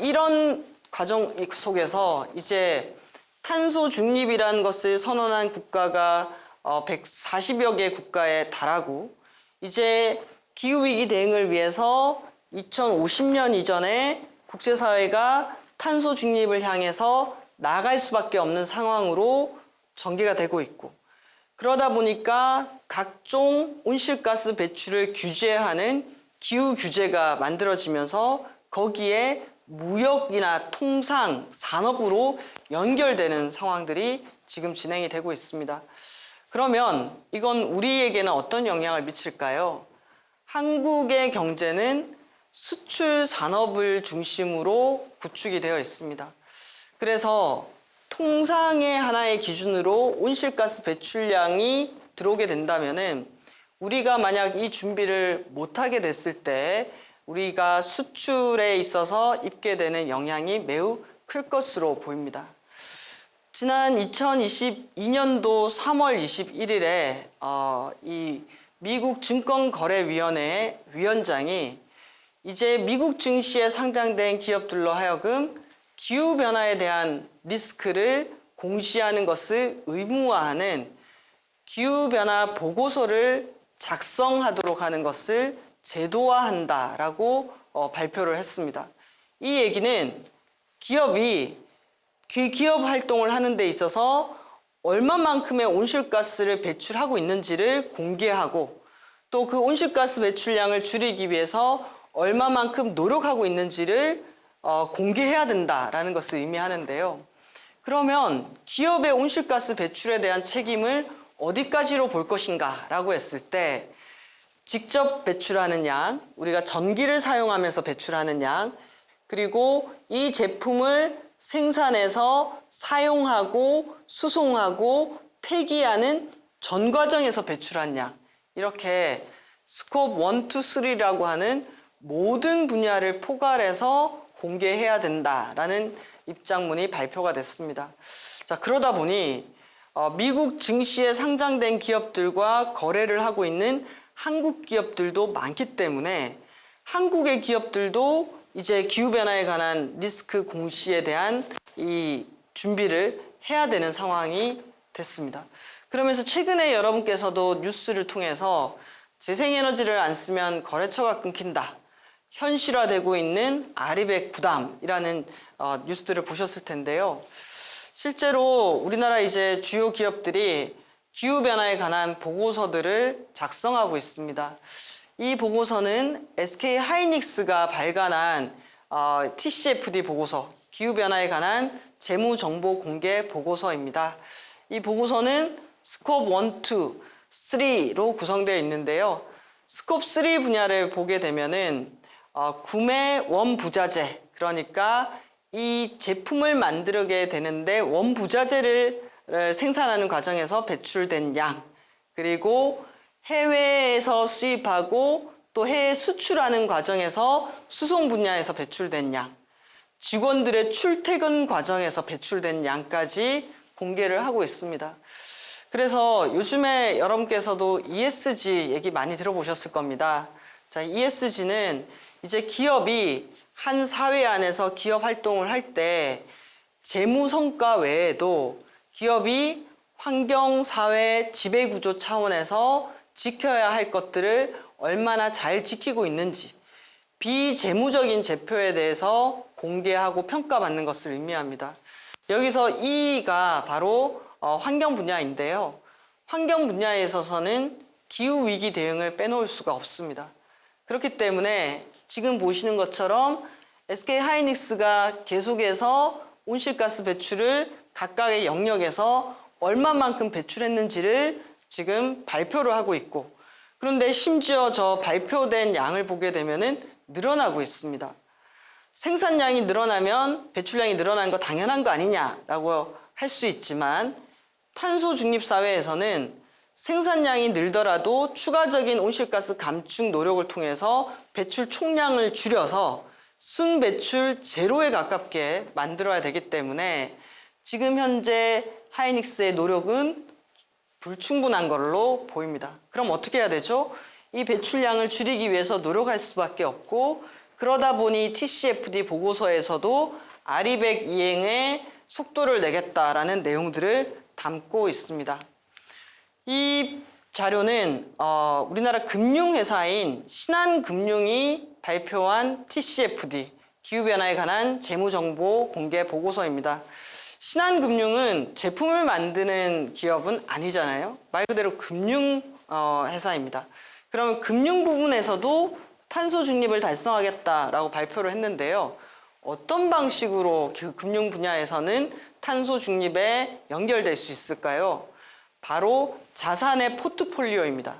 이런 과정 속에서 이제 탄소 중립이라는 것을 선언한 국가가 140여 개 국가에 달하고 이제 기후위기 대응을 위해서 2050년 이전에 국제사회가 탄소 중립을 향해서 나아갈 수밖에 없는 상황으로 전개가 되고 있고 그러다 보니까 각종 온실가스 배출을 규제하는 기후 규제가 만들어지면서 거기에 무역이나 통상, 산업으로 연결되는 상황들이 지금 진행이 되고 있습니다. 그러면 이건 우리에게는 어떤 영향을 미칠까요? 한국의 경제는 수출 산업을 중심으로 구축이 되어 있습니다. 그래서 통상의 하나의 기준으로 온실가스 배출량이 들어오게 된다면은 우리가 만약 이 준비를 못하게 됐을 때 우리가 수출에 있어서 입게 되는 영향이 매우 클 것으로 보입니다. 지난 2022년도 3월 21일에 이 미국 증권거래위원회 위원장이 이제 미국 증시에 상장된 기업들로 하여금 기후변화에 대한 리스크를 공시하는 것을 의무화하는 기후변화 보고서를 작성하도록 하는 것을 제도화한다라고 발표를 했습니다. 이 얘기는 기업이 그 기업 활동을 하는 데 있어서 얼마만큼의 온실가스를 배출하고 있는지를 공개하고 또 그 온실가스 배출량을 줄이기 위해서 얼마만큼 노력하고 있는지를 공개해야 된다라는 것을 의미하는데요. 그러면 기업의 온실가스 배출에 대한 책임을 어디까지로 볼 것인가 라고 했을 때 직접 배출하는 양, 우리가 전기를 사용하면서 배출하는 양, 그리고 이 제품을 생산해서 사용하고 수송하고 폐기하는 전 과정에서 배출한 양, 이렇게 스콥 1, 2, 3라고 하는 모든 분야를 포괄해서 공개해야 된다라는 입장문이 발표가 됐습니다. 자, 그러다 보니 미국 증시에 상장된 기업들과 거래를 하고 있는 한국 기업들도 많기 때문에 한국의 기업들도 이제 기후변화에 관한 리스크 공시에 대한 이 준비를 해야 되는 상황이 됐습니다. 그러면서 최근에 여러분께서도 뉴스를 통해서 재생에너지를 안 쓰면 거래처가 끊긴다. 현실화되고 있는 아리백 부담이라는 뉴스들을 보셨을 텐데요. 실제로 우리나라 이제 주요 기업들이 기후변화에 관한 보고서들을 작성하고 있습니다. 이 보고서는 SK 하이닉스가 발간한 TCFD 보고서, 기후변화에 관한 재무정보 공개 보고서입니다. 이 보고서는 스콥 1, 2, 3로 구성되어 있는데요. 스콥 3 분야를 보게 되면은 구매 원부자재, 그러니까 이 제품을 만들게 되는데 원부자재를 생산하는 과정에서 배출된 양, 그리고 해외에서 수입하고 또 해외 수출하는 과정에서 수송 분야에서 배출된 양, 직원들의 출퇴근 과정에서 배출된 양까지 공개를 하고 있습니다. 그래서 요즘에 여러분께서도 ESG 얘기 많이 들어보셨을 겁니다. 자, ESG는 이제 기업이 한 사회 안에서 기업 활동을 할 때 재무 성과 외에도 기업이 환경, 사회, 지배구조 차원에서 지켜야 할 것들을 얼마나 잘 지키고 있는지, 비재무적인 제표에 대해서 공개하고 평가받는 것을 의미합니다. 여기서 E가 바로 환경 분야인데요. 환경 분야에 있어서는 기후위기 대응을 빼놓을 수가 없습니다. 그렇기 때문에 지금 보시는 것처럼 SK하이닉스가 계속해서 온실가스 배출을 각각의 영역에서 얼마만큼 배출했는지를 지금 발표를 하고 있고, 그런데 심지어 저 발표된 양을 보게 되면은 늘어나고 있습니다. 생산량이 늘어나면 배출량이 늘어나는 거 당연한 거 아니냐라고 할 수 있지만, 탄소 중립 사회에서는 생산량이 늘더라도 추가적인 온실가스 감축 노력을 통해서 배출 총량을 줄여서 순배출 제로에 가깝게 만들어야 되기 때문에 지금 현재 하이닉스의 노력은 불충분한 걸로 보입니다. 그럼 어떻게 해야 되죠? 이 배출량을 줄이기 위해서 노력할 수밖에 없고, 그러다 보니 TCFD 보고서에서도 아리백 이행에 속도를 내겠다라는 내용들을 담고 있습니다. 이 자료는 우리나라 금융회사인 신한금융이 발표한 TCFD, 기후변화에 관한 재무정보 공개 보고서입니다. 신한금융은 제품을 만드는 기업은 아니잖아요. 말 그대로 금융회사입니다. 그러면 금융 부분에서도 탄소 중립을 달성하겠다라고 발표를 했는데요. 어떤 방식으로 금융 분야에서는 탄소 중립에 연결될 수 있을까요? 바로 자산의 포트폴리오입니다.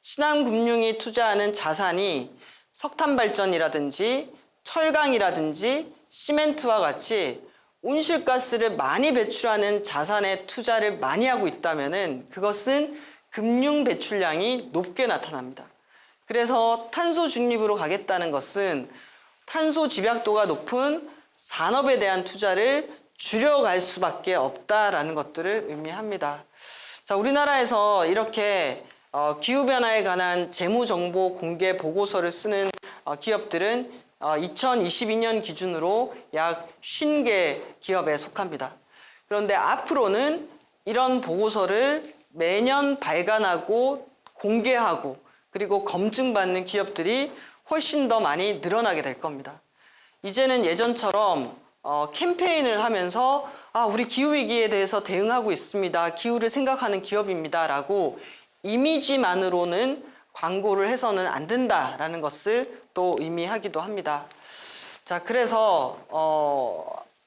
신한금융이 투자하는 자산이 석탄 발전이라든지 철강이라든지 시멘트와 같이 온실가스를 많이 배출하는 자산에 투자를 많이 하고 있다면은 그것은 금융 배출량이 높게 나타납니다. 그래서 탄소 중립으로 가겠다는 것은 탄소 집약도가 높은 산업에 대한 투자를 줄여갈 수밖에 없다라는 것들을 의미합니다. 자, 우리나라에서 이렇게 기후변화에 관한 재무정보 공개 보고서를 쓰는 기업들은 2022년 기준으로 약 50개 기업에 속합니다. 그런데 앞으로는 이런 보고서를 매년 발간하고 공개하고 그리고 검증받는 기업들이 훨씬 더 많이 늘어나게 될 겁니다. 이제는 예전처럼 캠페인을 하면서 우리 기후위기에 대해서 대응하고 있습니다. 기후를 생각하는 기업입니다. 라고 이미지만으로는 광고를 해서는 안 된다라는 것을 또 의미하기도 합니다. 자, 그래서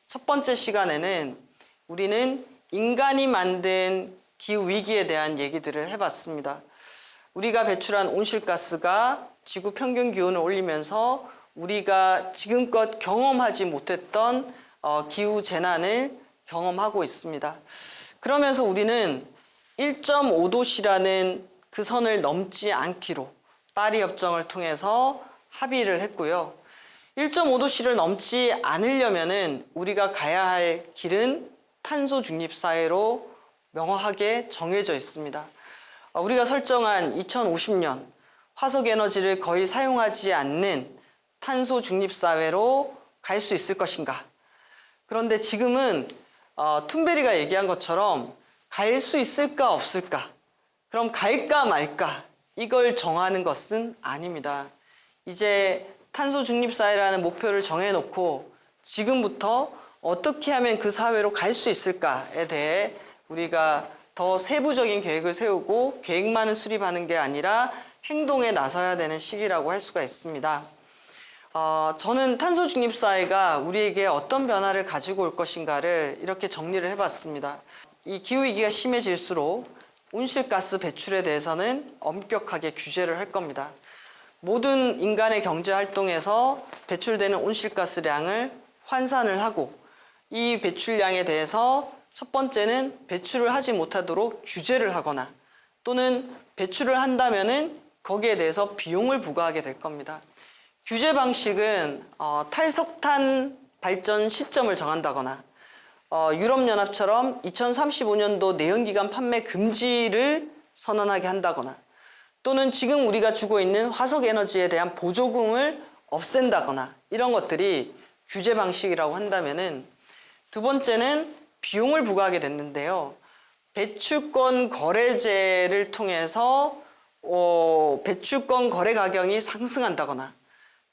첫 번째 시간에는 우리는 인간이 만든 기후위기에 대한 얘기들을 해봤습니다. 우리가 배출한 온실가스가 지구 평균 기온을 올리면서 우리가 지금껏 경험하지 못했던 기후 재난을 경험하고 있습니다. 그러면서 우리는 1.5도씨라는 그 선을 넘지 않기로 파리 협정을 통해서 합의를 했고요. 1.5도씨를 넘지 않으려면은 우리가 가야 할 길은 탄소 중립 사회로 명확하게 정해져 있습니다. 우리가 설정한 2050년 화석 에너지를 거의 사용하지 않는 탄소 중립 사회로 갈 수 있을 것인가? 그런데 지금은 툰베리가 얘기한 것처럼 갈 수 있을까 없을까? 그럼 갈까 말까? 이걸 정하는 것은 아닙니다. 이제 탄소 중립 사회라는 목표를 정해놓고 지금부터 어떻게 하면 그 사회로 갈 수 있을까에 대해 우리가 더 세부적인 계획을 세우고 계획만을 수립하는 게 아니라 행동에 나서야 되는 시기라고 할 수가 있습니다. 저는 탄소 중립 사회가 우리에게 어떤 변화를 가지고 올 것인가를 이렇게 정리를 해봤습니다. 이 기후위기가 심해질수록 온실가스 배출에 대해서는 엄격하게 규제를 할 겁니다. 모든 인간의 경제활동에서 배출되는 온실가스량을 환산을 하고 이 배출량에 대해서 첫 번째는 배출을 하지 못하도록 규제를 하거나 또는 배출을 한다면은 거기에 대해서 비용을 부과하게 될 겁니다. 규제 방식은 탈석탄 발전 시점을 정한다거나 유럽연합처럼 2035년도 내연기관 판매 금지를 선언하게 한다거나 또는 지금 우리가 주고 있는 화석에너지에 대한 보조금을 없앤다거나 이런 것들이 규제 방식이라고 한다면은 두 번째는 비용을 부과하게 됐는데요. 배출권 거래제를 통해서 배출권 거래 가격이 상승한다거나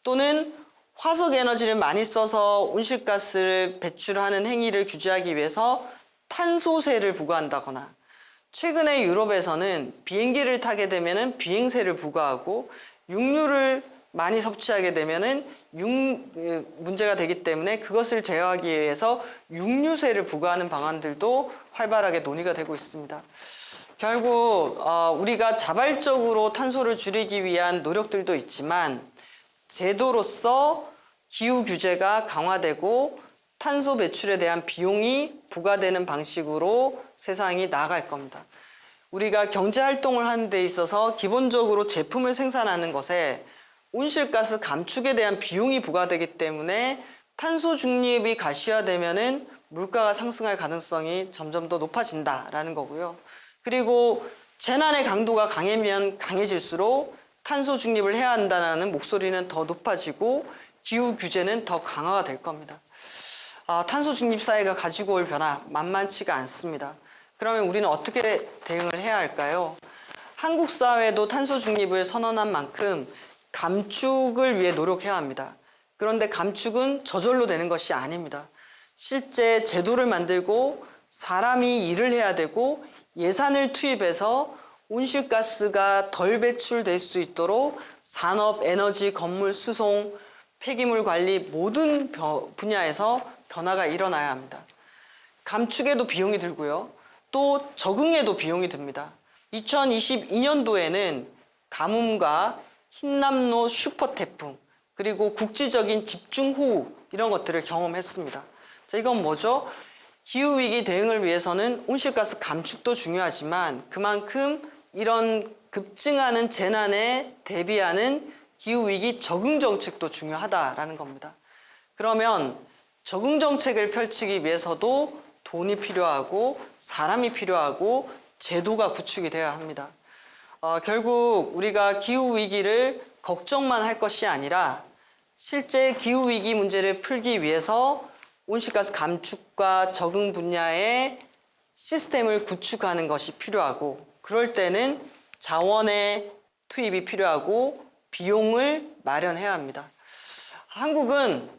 또는 화석에너지를 많이 써서 온실가스를 배출하는 행위를 규제하기 위해서 탄소세를 부과한다거나 최근에 유럽에서는 비행기를 타게 되면은 비행세를 부과하고 육류를 많이 섭취하게 되면은 문제가 되기 때문에 그것을 제어하기 위해서 육류세를 부과하는 방안들도 활발하게 논의가 되고 있습니다. 결국 우리가 자발적으로 탄소를 줄이기 위한 노력들도 있지만 제도로서 기후 규제가 강화되고 탄소 배출에 대한 비용이 부과되는 방식으로 세상이 나아갈 겁니다. 우리가 경제 활동을 하는 데 있어서 기본적으로 제품을 생산하는 것에 온실가스 감축에 대한 비용이 부과되기 때문에 탄소 중립이 가시화되면은 물가가 상승할 가능성이 점점 더 높아진다라는 거고요. 그리고 재난의 강도가 강해지면 강해질수록 탄소 중립을 해야 한다는 목소리는 더 높아지고 기후 규제는 더 강화가 될 겁니다. 탄소 중립 사회가 가지고 올 변화 만만치가 않습니다. 그러면 우리는 어떻게 대응을 해야 할까요? 한국 사회도 탄소 중립을 선언한 만큼 감축을 위해 노력해야 합니다. 그런데 감축은 저절로 되는 것이 아닙니다. 실제 제도를 만들고 사람이 일을 해야 되고 예산을 투입해서 온실가스가 덜 배출될 수 있도록 산업, 에너지, 건물, 수송, 폐기물 관리 모든 분야에서 변화가 일어나야 합니다. 감축에도 비용이 들고요. 또 적응에도 비용이 듭니다. 2022년도에는 가뭄과 흰남노 슈퍼태풍 그리고 국지적인 집중호우 이런 것들을 경험했습니다. 자, 이건 뭐죠? 기후위기 대응을 위해서는 온실가스 감축도 중요하지만 그만큼 이런 급증하는 재난에 대비하는 기후위기 적응 정책도 중요하다라는 겁니다. 그러면 적응 정책을 펼치기 위해서도 돈이 필요하고 사람이 필요하고 제도가 구축이 되어야 합니다. 결국 우리가 기후위기를 걱정만 할 것이 아니라 실제 기후위기 문제를 풀기 위해서 온실가스 감축과 적응 분야의 시스템을 구축하는 것이 필요하고 그럴 때는 자원의 투입이 필요하고 비용을 마련해야 합니다. 한국은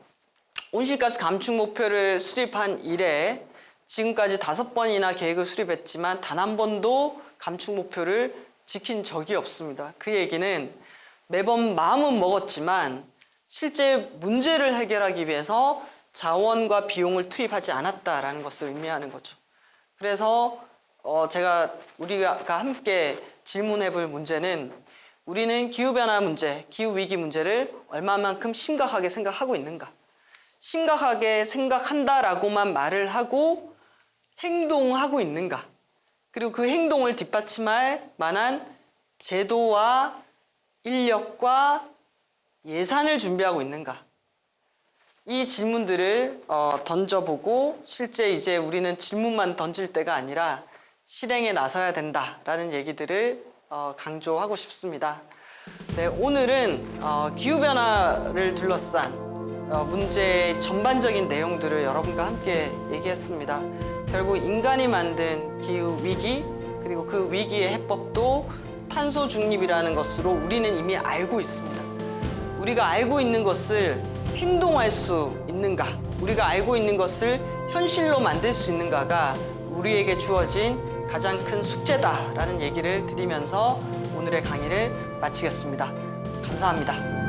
온실가스 감축 목표를 수립한 이래 지금까지 5번이나 계획을 수립했지만 단 한 번도 감축 목표를 지킨 적이 없습니다. 그 얘기는 매번 마음은 먹었지만 실제 문제를 해결하기 위해서 자원과 비용을 투입하지 않았다라는 것을 의미하는 거죠. 그래서 우리가 함께 질문해 볼 문제는 우리는 기후변화 문제, 기후위기 문제를 얼마만큼 심각하게 생각하고 있는가? 심각하게 생각한다라고만 말을 하고 행동하고 있는가? 그리고 그 행동을 뒷받침할 만한 제도와 인력과 예산을 준비하고 있는가? 이 질문들을 던져보고 실제 이제 우리는 질문만 던질 때가 아니라 실행에 나서야 된다라는 얘기들을 강조하고 싶습니다. 네, 오늘은 기후변화를 둘러싼 문제의 전반적인 내용들을 여러분과 함께 얘기했습니다. 결국 인간이 만든 기후위기 그리고 그 위기의 해법도 탄소 중립이라는 것으로 우리는 이미 알고 있습니다. 우리가 알고 있는 것을 행동할 수 있는가? 우리가 알고 있는 것을 현실로 만들 수 있는가가 우리에게 주어진 가장 큰 숙제다라는 얘기를 드리면서 오늘의 강의를 마치겠습니다. 감사합니다.